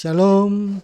Shalom,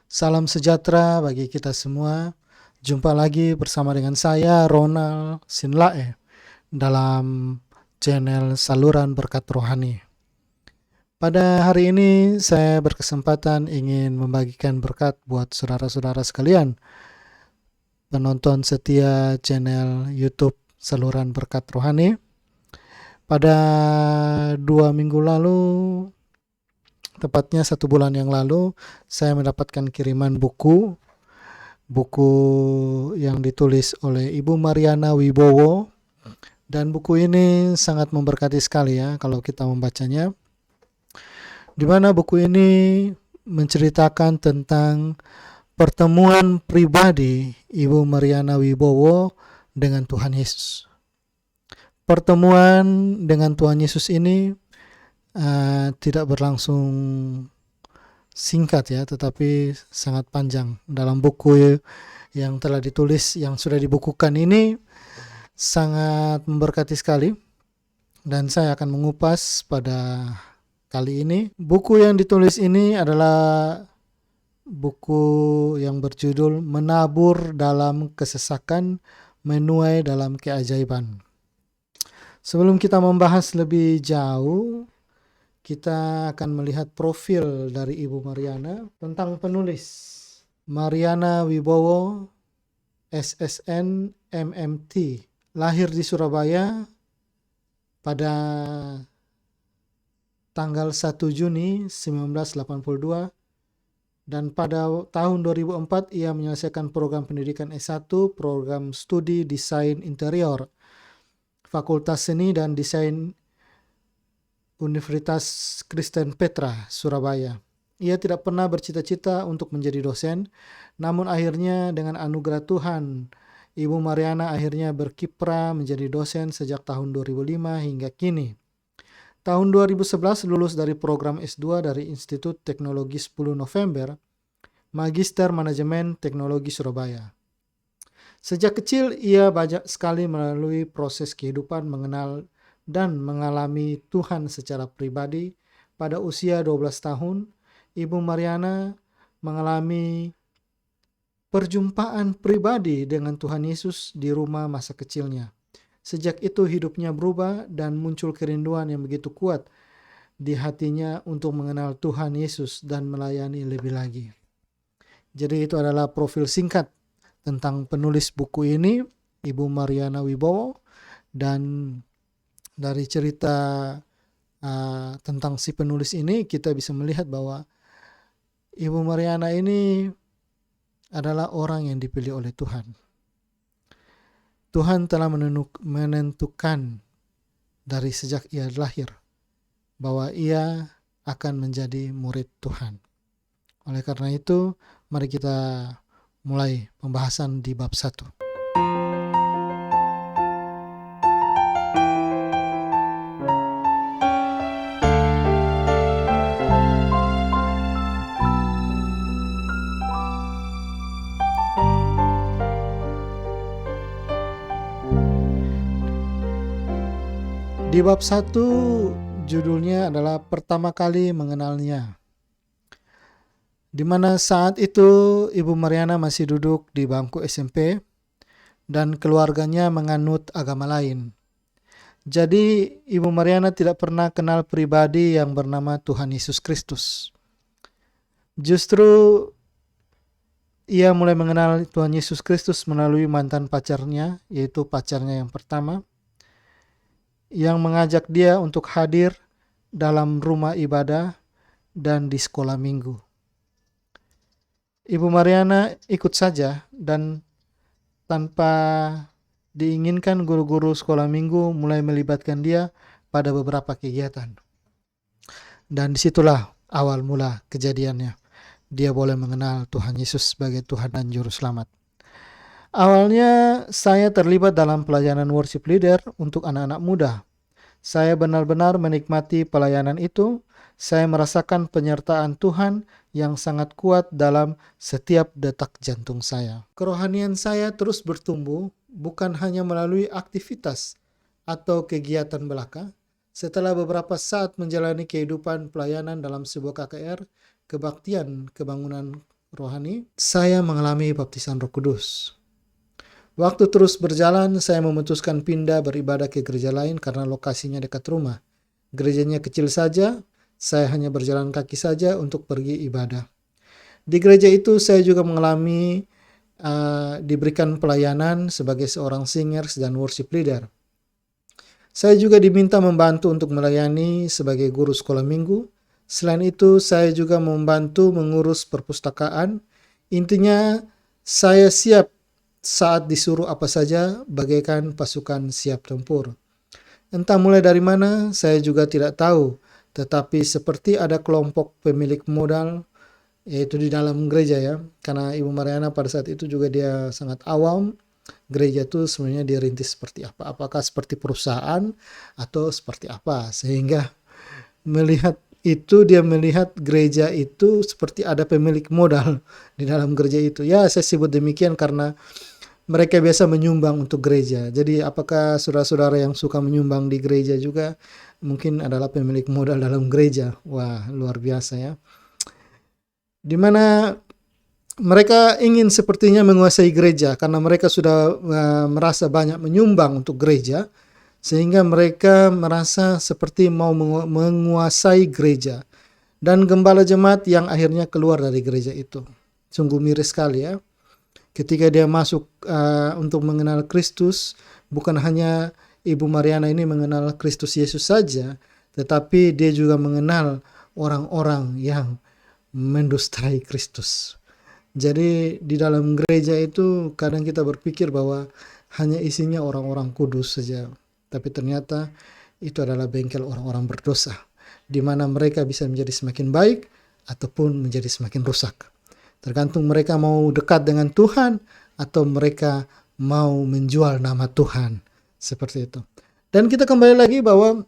salam sejahtera bagi kita semua. Jumpa lagi bersama dengan saya, Ronald Sinlae, dalam channel Saluran Berkat Rohani. Pada hari ini saya berkesempatan ingin membagikan berkat buat saudara-saudara sekalian, penonton setia channel YouTube Saluran Berkat Rohani. Pada 2 minggu lalu, tepatnya 1 bulan yang lalu, saya mendapatkan kiriman buku yang ditulis oleh Ibu Mariana Wibowo, dan buku ini sangat memberkati sekali ya kalau kita membacanya, di mana buku ini menceritakan tentang pertemuan pribadi Ibu Mariana Wibowo dengan Tuhan Yesus. Pertemuan dengan Tuhan Yesus ini tidak berlangsung singkat ya, tetapi sangat panjang. Dalam buku yang telah ditulis, yang sudah dibukukan ini sangat memberkati sekali, dan saya akan mengupas pada kali ini. Buku yang ditulis ini adalah buku yang berjudul Menabur dalam Kesesakan, Menuai dalam Keajaiban. Sebelum kita membahas lebih jauh, kita akan melihat profil dari Ibu Mariana. Tentang penulis, Mariana Wibowo, SSN MMT, lahir di Surabaya pada tanggal 1 Juni 1982, dan pada tahun 2004 ia menyelesaikan program pendidikan S1, program studi Desain Interior, Fakultas Seni dan Desain Universitas Kristen Petra, Surabaya. Ia tidak pernah bercita-cita untuk menjadi dosen, namun akhirnya dengan anugerah Tuhan, Ibu Mariana akhirnya berkiprah menjadi dosen sejak tahun 2005 hingga kini. Tahun 2011 lulus dari program S2 dari Institut Teknologi 10 November, Magister Manajemen Teknologi Surabaya. Sejak kecil ia banyak sekali melalui proses kehidupan mengenal dan mengalami Tuhan secara pribadi. Pada usia 12 tahun, Ibu Mariana mengalami perjumpaan pribadi dengan Tuhan Yesus di rumah masa kecilnya. Sejak itu hidupnya berubah dan muncul kerinduan yang begitu kuat di hatinya untuk mengenal Tuhan Yesus dan melayani lebih lagi. Jadi itu adalah profil singkat tentang penulis buku ini, Ibu Mariana Wibowo. Dan dari cerita tentang si penulis ini, kita bisa melihat bahwa Ibu Mariana ini adalah orang yang dipilih oleh Tuhan. Tuhan telah menentukan dari sejak ia lahir bahwa ia akan menjadi murid Tuhan. Oleh karena itu, mari kita mulai pembahasan di bab 1. Di bab 1 judulnya adalah pertama kali mengenalnya, di mana saat itu Ibu Mariana masih duduk di bangku SMP dan keluarganya menganut agama lain. Jadi Ibu Mariana tidak pernah kenal pribadi yang bernama Tuhan Yesus Kristus. Justru ia mulai mengenal Tuhan Yesus Kristus melalui mantan pacarnya, yaitu pacarnya yang pertama, yang mengajak dia untuk hadir dalam rumah ibadah dan di sekolah minggu. Ibu Mariana ikut saja, dan tanpa diinginkan guru-guru sekolah minggu mulai melibatkan dia pada beberapa kegiatan. Dan disitulah awal mula kejadiannya. Dia boleh mengenal Tuhan Yesus sebagai Tuhan dan Juru Selamat. Awalnya saya terlibat dalam pelayanan worship leader untuk anak-anak muda. Saya benar-benar menikmati pelayanan itu. Saya merasakan penyertaan Tuhan yang sangat kuat dalam setiap detak jantung saya. Kerohanian saya terus bertumbuh, bukan hanya melalui aktivitas atau kegiatan belaka. Setelah beberapa saat menjalani kehidupan pelayanan dalam sebuah KKR, kebaktian kebangunan rohani, saya mengalami baptisan Roh Kudus. Waktu terus berjalan, saya memutuskan pindah beribadah ke gereja lain karena lokasinya dekat rumah. Gerejanya kecil saja, saya hanya berjalan kaki saja untuk pergi ibadah. Di gereja itu saya juga mengalami diberikan pelayanan sebagai seorang singers dan worship leader. Saya juga diminta membantu untuk melayani sebagai guru sekolah minggu. Selain itu, saya juga membantu mengurus perpustakaan. Intinya, saya siap saat disuruh apa saja bagaikan pasukan siap tempur. Entah mulai dari mana, saya juga tidak tahu. Tetapi seperti ada kelompok pemilik modal, yaitu di dalam gereja ya. Karena Ibu Mariana pada saat itu juga dia sangat awam. Gereja itu sebenarnya dirintis seperti apa? Apakah seperti perusahaan atau seperti apa? Sehingga melihat itu, dia melihat gereja itu seperti ada pemilik modal di dalam gereja itu. Ya, saya sebut demikian karena mereka biasa menyumbang untuk gereja. Jadi apakah saudara-saudara yang suka menyumbang di gereja juga mungkin adalah pemilik modal dalam gereja? Wah, luar biasa ya. Di mana mereka ingin sepertinya menguasai gereja karena mereka sudah merasa banyak menyumbang untuk gereja, sehingga mereka merasa seperti mau menguasai gereja. Dan gembala jemaat yang akhirnya keluar dari gereja itu. Sungguh miris sekali ya. Ketika dia masuk untuk mengenal Kristus, bukan hanya Ibu Mariana ini mengenal Kristus Yesus saja, tetapi dia juga mengenal orang-orang yang mendustai Kristus. Jadi di dalam gereja itu kadang kita berpikir bahwa hanya isinya orang-orang kudus saja. Tapi ternyata itu adalah bengkel orang-orang berdosa, di mana mereka bisa menjadi semakin baik ataupun menjadi semakin rusak. Tergantung mereka mau dekat dengan Tuhan atau mereka mau menjual nama Tuhan. Seperti itu. Dan kita kembali lagi bahwa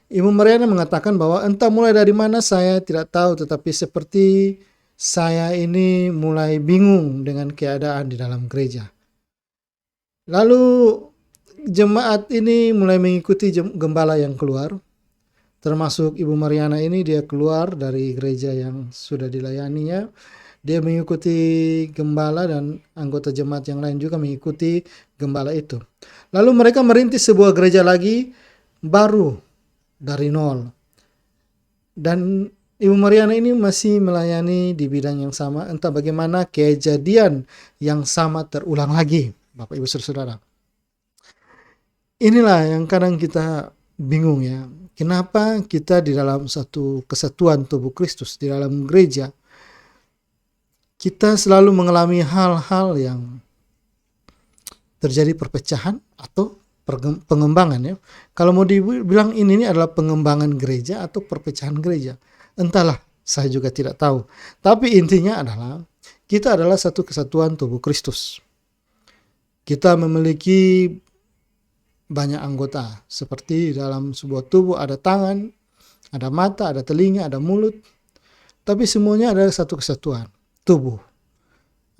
Ibu Mariana mengatakan bahwa entah mulai dari mana saya tidak tahu, tetapi seperti saya ini mulai bingung dengan keadaan di dalam gereja. Lalu jemaat ini mulai mengikuti gembala yang keluar, termasuk Ibu Mariana ini, dia keluar dari gereja yang sudah dilayaninya. Dia mengikuti gembala dan anggota jemaat yang lain juga mengikuti gembala itu. Lalu mereka merintis sebuah gereja lagi baru dari nol. Dan Ibu Mariana ini masih melayani di bidang yang sama. Entah bagaimana kejadian yang sama terulang lagi, Bapak Ibu Saudara. Inilah yang kadang kita bingung ya. Kenapa kita di dalam satu kesatuan tubuh Kristus, di dalam gereja, kita selalu mengalami hal-hal yang terjadi perpecahan atau pengembangan ya. Kalau mau dibilang ini adalah pengembangan gereja atau perpecahan gereja, entahlah, saya juga tidak tahu. Tapi intinya adalah kita adalah satu kesatuan tubuh Kristus. Kita memiliki banyak anggota. Seperti dalam sebuah tubuh ada tangan, ada mata, ada telinga, ada mulut. Tapi semuanya adalah satu kesatuan tubuh.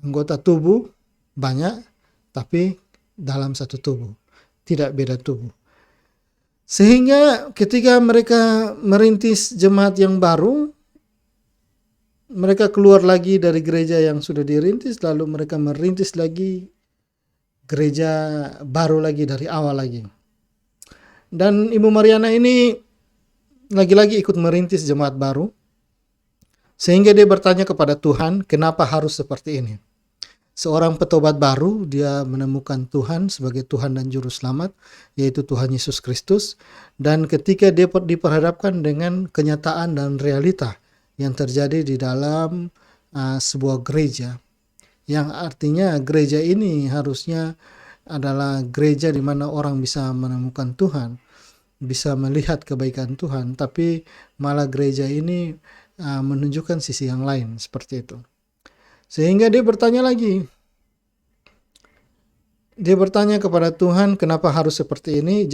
Anggota tubuh banyak, tapi dalam satu tubuh. Tidak beda tubuh. Sehingga ketika mereka merintis jemaat yang baru, mereka keluar lagi dari gereja yang sudah dirintis, lalu mereka merintis lagi gereja baru lagi dari awal lagi. Dan Ibu Mariana ini lagi-lagi ikut merintis jemaat baru, sehingga dia bertanya kepada Tuhan, kenapa harus seperti ini? Seorang petobat baru, dia menemukan Tuhan sebagai Tuhan dan Juru Selamat, yaitu Tuhan Yesus Kristus. Dan ketika dia diperhadapkan dengan kenyataan dan realita yang terjadi di dalam sebuah gereja, yang artinya gereja ini harusnya adalah gereja di mana orang bisa menemukan Tuhan, bisa melihat kebaikan Tuhan, tapi malah gereja ini menunjukkan sisi yang lain, seperti itu. Sehingga dia bertanya lagi. Dia bertanya kepada Tuhan, kenapa harus seperti ini?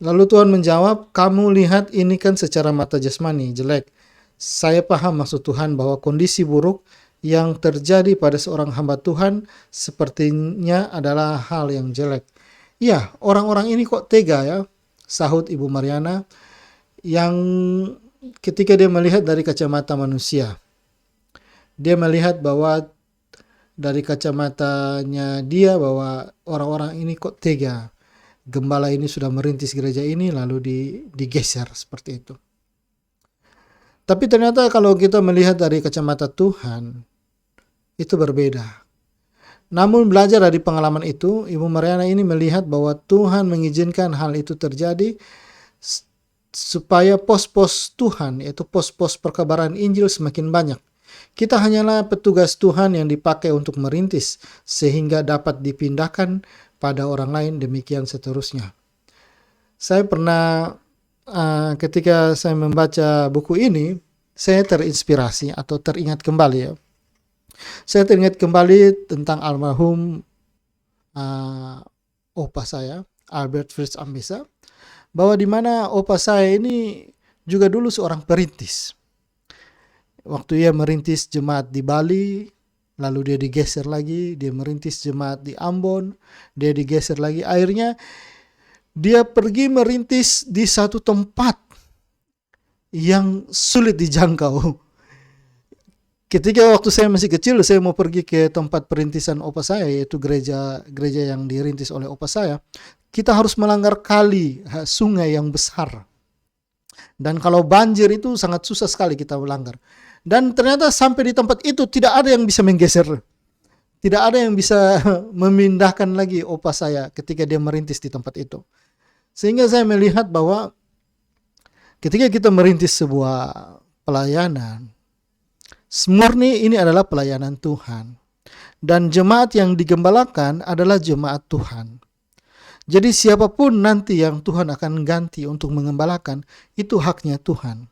Lalu Tuhan menjawab, kamu lihat ini kan secara mata jasmani, jelek. Saya paham maksud Tuhan bahwa kondisi buruk yang terjadi pada seorang hamba Tuhan sepertinya adalah hal yang jelek. Ya, orang-orang ini kok tega ya, sahut Ibu Mariana, yang ketika dia melihat dari kacamata manusia, dia melihat bahwa dari kacamatanya dia bahwa orang-orang ini kok tega. Gembala ini sudah merintis gereja ini lalu digeser seperti itu. Tapi ternyata kalau kita melihat dari kacamata Tuhan, itu berbeda. Namun belajar dari pengalaman itu, Ibu Mariana ini melihat bahwa Tuhan mengizinkan hal itu terjadi supaya pos-pos Tuhan, yaitu pos-pos perkabaran Injil semakin banyak. Kita hanyalah petugas Tuhan yang dipakai untuk merintis, sehingga dapat dipindahkan pada orang lain, demikian seterusnya. Saya pernah ketika saya membaca buku ini, saya terinspirasi atau teringat kembali ya. Saya teringat kembali tentang almarhum opa saya, Albert Fritz Ambessa, bahwa di mana opa saya ini juga dulu seorang perintis. Waktu ia merintis jemaat di Bali, lalu dia digeser lagi, dia merintis jemaat di Ambon, dia digeser lagi. Akhirnya dia pergi merintis di satu tempat yang sulit dijangkau. Ketika waktu saya masih kecil, saya mau pergi ke tempat perintisan opa saya, yaitu gereja yang dirintis oleh opa saya. Kita harus melanggar kali, sungai yang besar. Dan kalau banjir itu sangat susah sekali kita melanggar. Dan ternyata sampai di tempat itu tidak ada yang bisa menggeser. Tidak ada yang bisa memindahkan lagi opa saya ketika dia merintis di tempat itu. Sehingga saya melihat bahwa ketika kita merintis sebuah pelayanan, murni ini adalah pelayanan Tuhan. Dan jemaat yang digembalakan adalah jemaat Tuhan. Jadi siapapun nanti yang Tuhan akan ganti untuk mengembalakan, itu haknya Tuhan.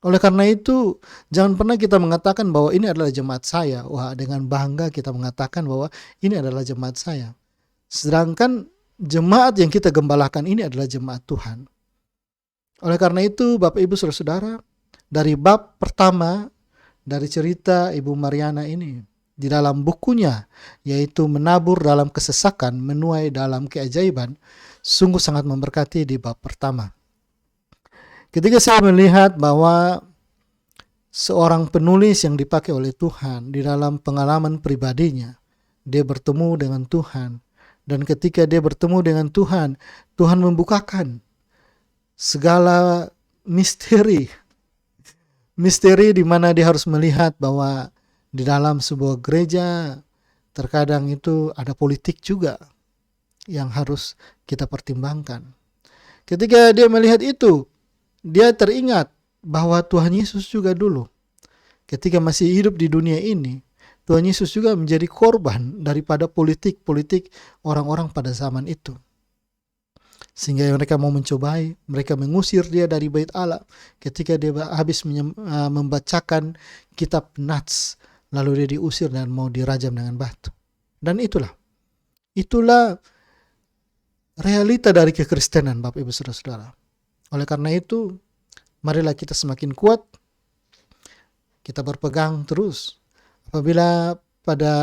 Oleh karena itu, jangan pernah kita mengatakan bahwa ini adalah jemaat saya. Wah, dengan bangga kita mengatakan bahwa ini adalah jemaat saya. Sedangkan jemaat yang kita gembalakan ini adalah jemaat Tuhan. Oleh karena itu, Bapak Ibu Saudara-saudara, dari bab pertama dari cerita Ibu Mariana ini, di dalam bukunya, yaitu Menabur dalam Kesesakan, Menuai dalam Keajaiban, sungguh sangat memberkati di bab pertama. Ketika saya melihat bahwa seorang penulis yang dipakai oleh Tuhan di dalam pengalaman pribadinya, dia bertemu dengan Tuhan. Dan ketika dia bertemu dengan Tuhan, Tuhan membukakan segala misteri di mana dia harus melihat bahwa di dalam sebuah gereja terkadang itu ada politik juga yang harus kita pertimbangkan. Ketika dia melihat itu, dia teringat bahwa Tuhan Yesus juga dulu, ketika masih hidup di dunia ini, Tuhan Yesus juga menjadi korban daripada politik orang-orang pada zaman itu. Sehingga mereka mau mencobai, mereka mengusir dia dari bait Allah ketika dia habis membacakan kitab Nats, lalu dia diusir dan mau dirajam dengan batu. Dan itulah realita dari kekristenan, Bapak Ibu Saudara-saudara. Oleh karena itu, marilah kita semakin kuat, kita berpegang terus. Apabila pada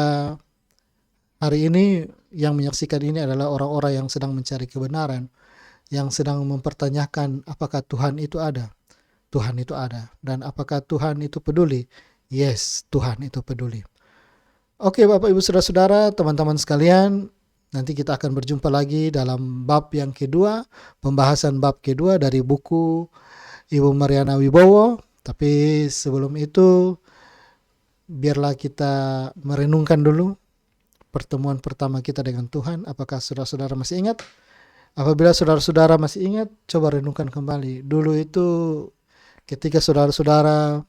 hari ini yang menyaksikan ini adalah orang-orang yang sedang mencari kebenaran, yang sedang mempertanyakan apakah Tuhan itu ada. Tuhan itu ada. Dan apakah Tuhan itu peduli? Yes, Tuhan itu peduli. Oke, Bapak Ibu Saudara-saudara, teman-teman sekalian, nanti kita akan berjumpa lagi dalam bab yang kedua, pembahasan bab kedua dari buku Ibu Mariana Wibowo. Tapi sebelum itu, biarlah kita merenungkan dulu pertemuan pertama kita dengan Tuhan. Apakah saudara-saudara masih ingat? Apabila saudara-saudara masih ingat, coba renungkan kembali. Dulu itu ketika saudara-saudara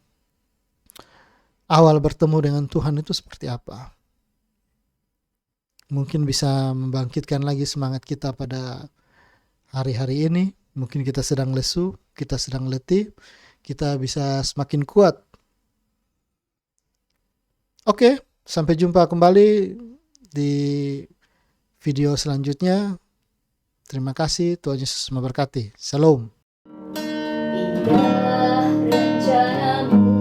awal bertemu dengan Tuhan itu seperti apa? Mungkin bisa membangkitkan lagi semangat kita pada hari-hari ini. Mungkin kita sedang lesu, kita sedang letih, kita bisa semakin kuat. Oke, sampai jumpa kembali di video selanjutnya. Terima kasih, Tuhan Yesus memberkati. Shalom. Indah rencanamu